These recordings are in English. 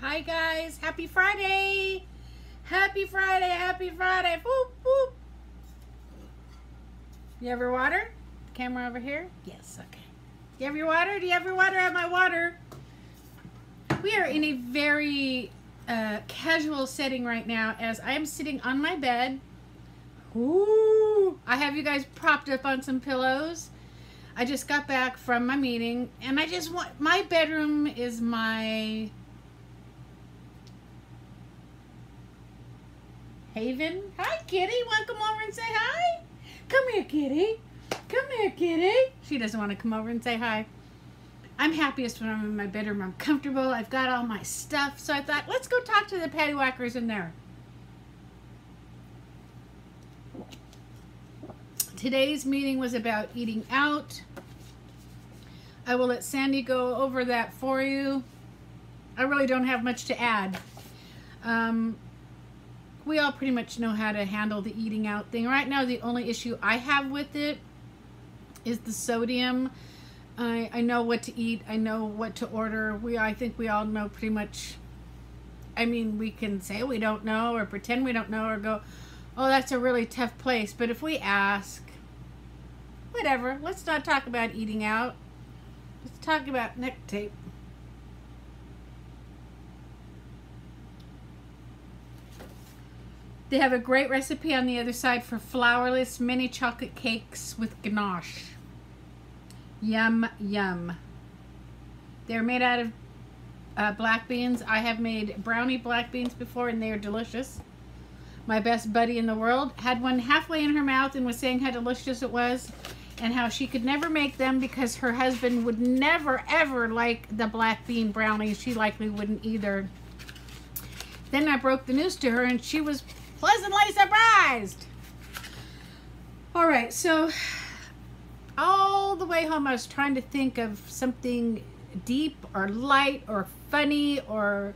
Hi guys, happy Friday! Happy Friday, happy Friday! Whoop, whoop. You have your water? The camera over here? Yes, okay. You have your water? Do you have your water? I have my water. We are in a very casual setting right now as I am sitting on my bed. Ooh, I have you guys propped up on some pillows. I just got back from my meeting and I just want, my bedroom is my haven. Hi, kitty. Want to come over and say hi? Come here, kitty. Come here, kitty. She doesn't want to come over and say hi. I'm happiest when I'm in my bedroom. I'm comfortable. I've got all my stuff. So I thought, let's go talk to the paddywhackers in there. Today's meeting was about eating out. I will let Sandy go over that for you. I really don't have much to add. We all pretty much know how to handle the eating out thing. Right now, the only issue I have with it is the sodium. I know what to eat. I know what to order. I think we all know pretty much. I mean, we can say we don't know or pretend we don't know or go, oh, that's a really tough place. But if we ask, whatever, let's not talk about eating out. Let's talk about neck tape. They have a great recipe on the other side for flourless mini chocolate cakes with ganache. Yum, yum. They're made out of black beans. I have made brownie black beans before and they are delicious. My best buddy in the world had one halfway in her mouth and was saying how delicious it was and how she could never make them because her husband would never ever like the black bean brownies. She likely wouldn't either. Then I broke the news to her and she was pleasantly surprised. All right, so all the way home I was trying to think of something deep or light or funny or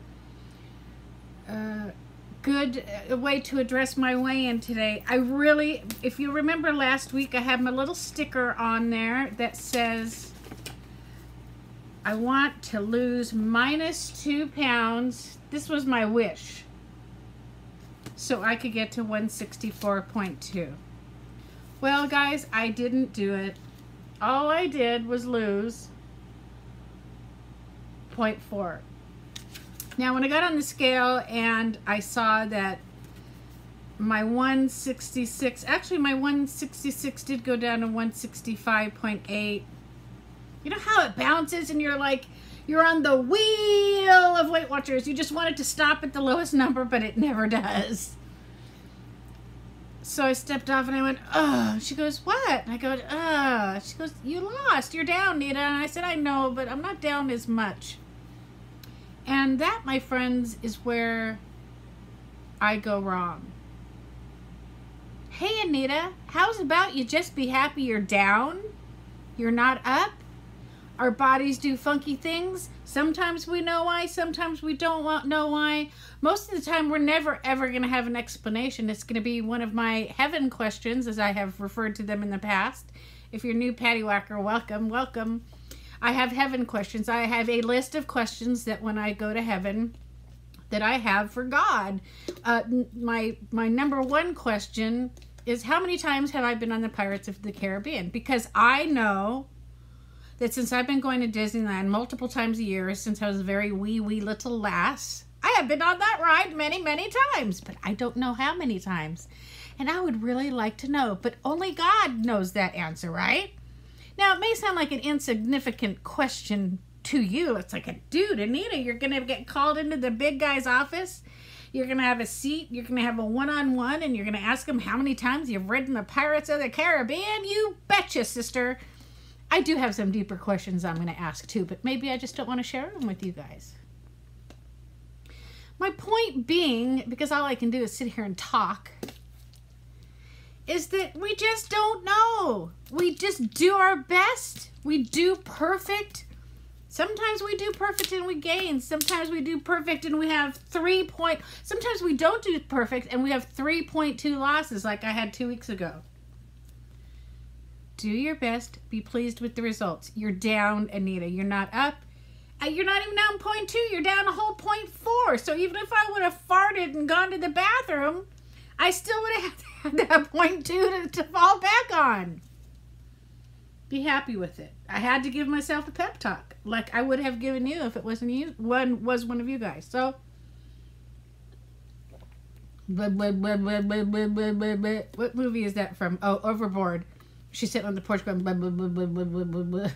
good way to address my weigh-in today. I really, if you remember last week, I had my little sticker on there that says I want to lose -2 pounds. This was my wish. So I could get to 164.2. Well, guys, I didn't do it. All I did was lose 0.4. Now, when I got on the scale and I saw that my 166, actually my 166 did go down to 165.8. You know how it bounces and you're like, you're on the wheel of Weight Watchers. You just want it to stop at the lowest number, but it never does. So I stepped off and I went, oh. She goes, what? And I go, oh. She goes, you lost. You're down, Nita. And I said, I know, but I'm not down as much. And that, my friends, is where I go wrong. Hey, Anita, how's about you just be happy you're down? You're not up? Our bodies do funky things. Sometimes we know why, sometimes we don't know why. Most of the time, we're never, ever going to have an explanation. It's going to be one of my heaven questions, as I have referred to them in the past. If you're new paddywhacker, welcome, welcome. I have heaven questions. I have a list of questions that when I go to heaven, that I have for God. My number one question is, how many times have I been on the Pirates of the Caribbean? Because I know that since I've been going to Disneyland multiple times a year, since I was a very wee little lass, I have been on that ride many, many times, but I don't know how many times. And I would really like to know, but only God knows that answer, right? Now, it may sound like an insignificant question to you. It's like, dude, Anita, you're going to get called into the big guy's office. You're going to have a seat. You're going to have a one-on-one, and you're going to ask him how many times you've ridden the Pirates of the Caribbean. You betcha, sister. I do have some deeper questions I'm going to ask too, but maybe I just don't want to share them with you guys. My point being, because all I can do is sit here and talk, is that we just don't know. We just do our best. We do perfect. Sometimes we do perfect and we gain. Sometimes we do perfect and we have sometimes we don't do perfect and we have 3.2 losses like I had 2 weeks ago. Do your best. Be pleased with the results. You're down, Anita. You're not up. You're not even down 0.2. You're down a whole 0.4. 4. So even if I would have farted and gone to the bathroom, I still would have had that 0.2 to fall back on. Be happy with it. I had to give myself a pep talk, like I would have given you if it wasn't you, was one of you guys. So, what movie is that from? Oh, Overboard. She's sitting on the porch going, blah, blah, blah, blah, blah, blah, blah, blah.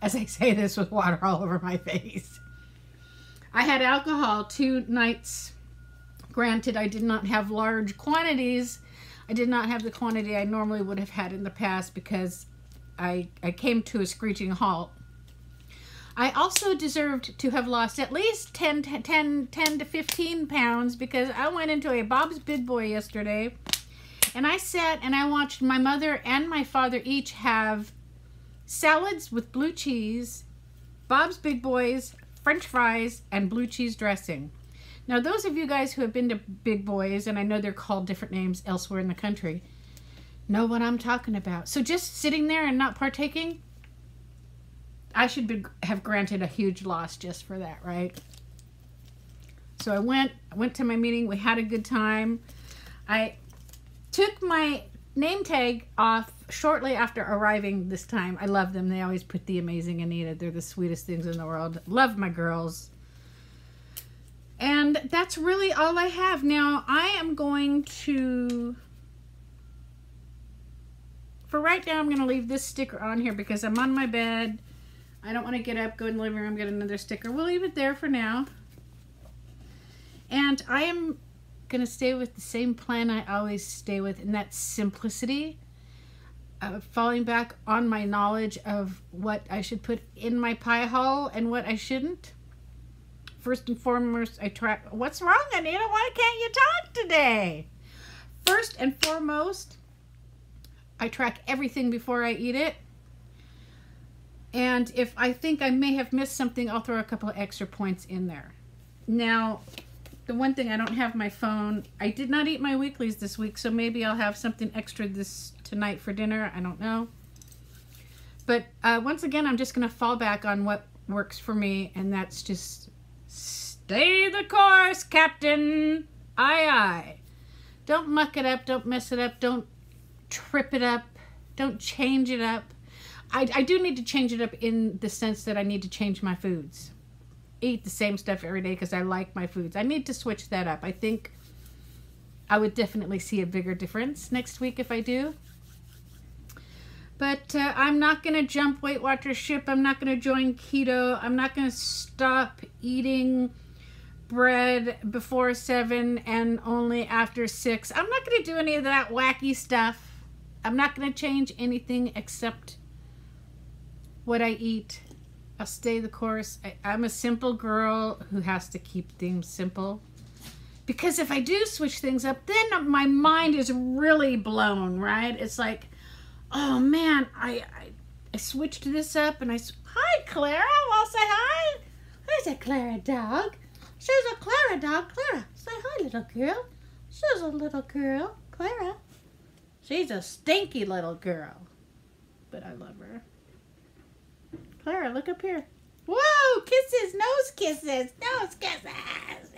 As I say this with water all over my face. I had alcohol 2 nights. Granted, I did not have large quantities. I did not have the quantity I normally would have had in the past because I came to a screeching halt. I also deserved to have lost at least 10 to 15 pounds because I went into a Bob's Big Boy yesterday. And I sat and I watched my mother and my father each have salads with blue cheese, Bob's Big Boys, French fries, and blue cheese dressing. Now, those of you guys who have been to Big Boys, and I know they're called different names elsewhere in the country, know what I'm talking about. So just sitting there and not partaking, I should have granted a huge loss just for that, right? So I went to my meeting. We had a good time. I took my name tag off shortly after arriving this time. I love them. They always put the amazing Anita. They're the sweetest things in the world. Love my girls. And that's really all I have. Now, I am going to, for right now, I'm going to leave this sticker on here because I'm on my bed. I don't want to get up, go in the living room, get another sticker. We'll leave it there for now. And I am going to stay with the same plan I always stay with, and that's simplicity. Falling back on my knowledge of what I should put in my pie hole and what I shouldn't. First and foremost, I track... What's wrong, Anita? Why can't you talk today? First and foremost, I track everything before I eat it. And if I think I may have missed something, I'll throw a couple of extra points in there. Now, the one thing, I don't have my phone. I did not eat my weeklies this week, so maybe I'll have something extra tonight for dinner. I don't know. But once again, I'm just going to fall back on what works for me, and that's just stay the course, Captain. Aye, aye. Don't muck it up. Don't mess it up. Don't trip it up. Don't change it up. I do need to change it up in the sense that I need to change my foods. Eat the same stuff every day because I like my foods. I need to switch that up. I think I would definitely see a bigger difference next week if I do. But I'm not going to jump Weight Watchers ship. I'm not going to join keto. I'm not going to stop eating bread before 7 and only after 6. I'm not going to do any of that wacky stuff. I'm not going to change anything except what I eat. I'll stay the course. I'm a simple girl who has to keep things simple. Because if I do switch things up, then my mind is really blown, right? It's like, oh man, I switched this up and hi Clara, I'll say hi. Who's a Clara dog? She's a Clara dog. Clara, say hi little girl. She's a little girl, Clara. She's a stinky little girl. But I love her. Clara, look up here. Whoa, kisses, nose kisses, nose kisses.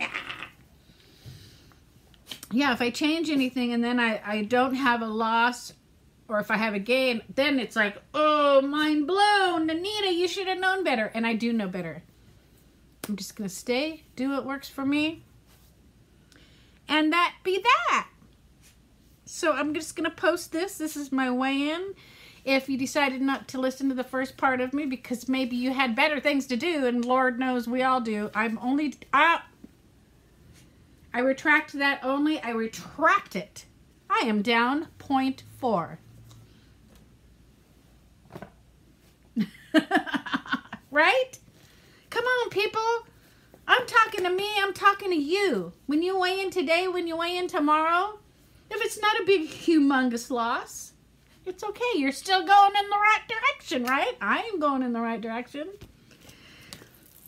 Yeah, if I change anything and then I don't have a loss, or if I have a gain, then it's like, oh, mind blown. Anita, you should have known better. And I do know better. I'm just going to stay, do what works for me. And that be that. So I'm just going to post this. This is my weigh-in. If you decided not to listen to the first part of me because maybe you had better things to do, and Lord knows we all do. I retract that only. I retract it. I am down 0.4. Right? Come on, people. I'm talking to me. I'm talking to you. When you weigh in today, when you weigh in tomorrow, if it's not a big, humongous loss, it's okay. You're still going in the right direction, right? I am going in the right direction.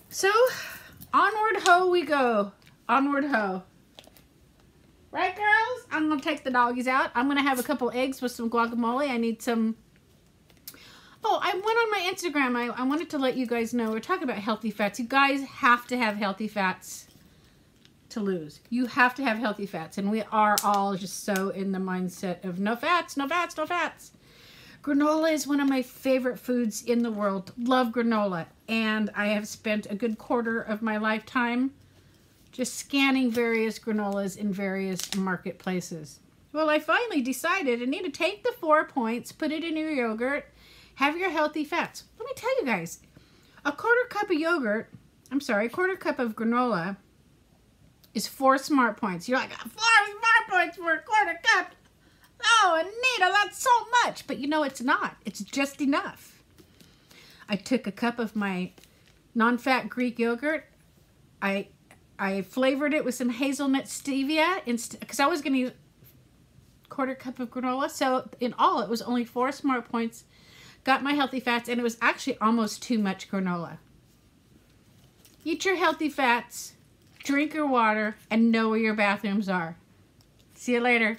So, onward ho we go. Onward ho. Right, girls? I'm going to take the doggies out. I'm going to have a couple eggs with some guacamole. I need some... Oh, I went on my Instagram. I wanted to let you guys know. We're talking about healthy fats. You guys have to have healthy fats. to lose. You have to have healthy fats, and we are all just so in the mindset of no fats, no fats, no fats. Granola is one of my favorite foods in the world. Love granola, and I have spent a good quarter of my lifetime just scanning various granolas in various marketplaces. Well, I finally decided I need to take the 4 points, put it in your yogurt, have your healthy fats. Let me tell you guys, a quarter cup of granola is 4 smart points. You're like, 4 smart points for a quarter cup? Oh, Anita, that's so much. But you know, it's not. It's just enough. I took a cup of my non-fat Greek yogurt. I flavored it with some hazelnut stevia because I was going to use a quarter cup of granola. So in all, it was only 4 smart points. Got my healthy fats, and it was actually almost too much granola. Eat your healthy fats, drink your water, and know where your bathrooms are. See you later.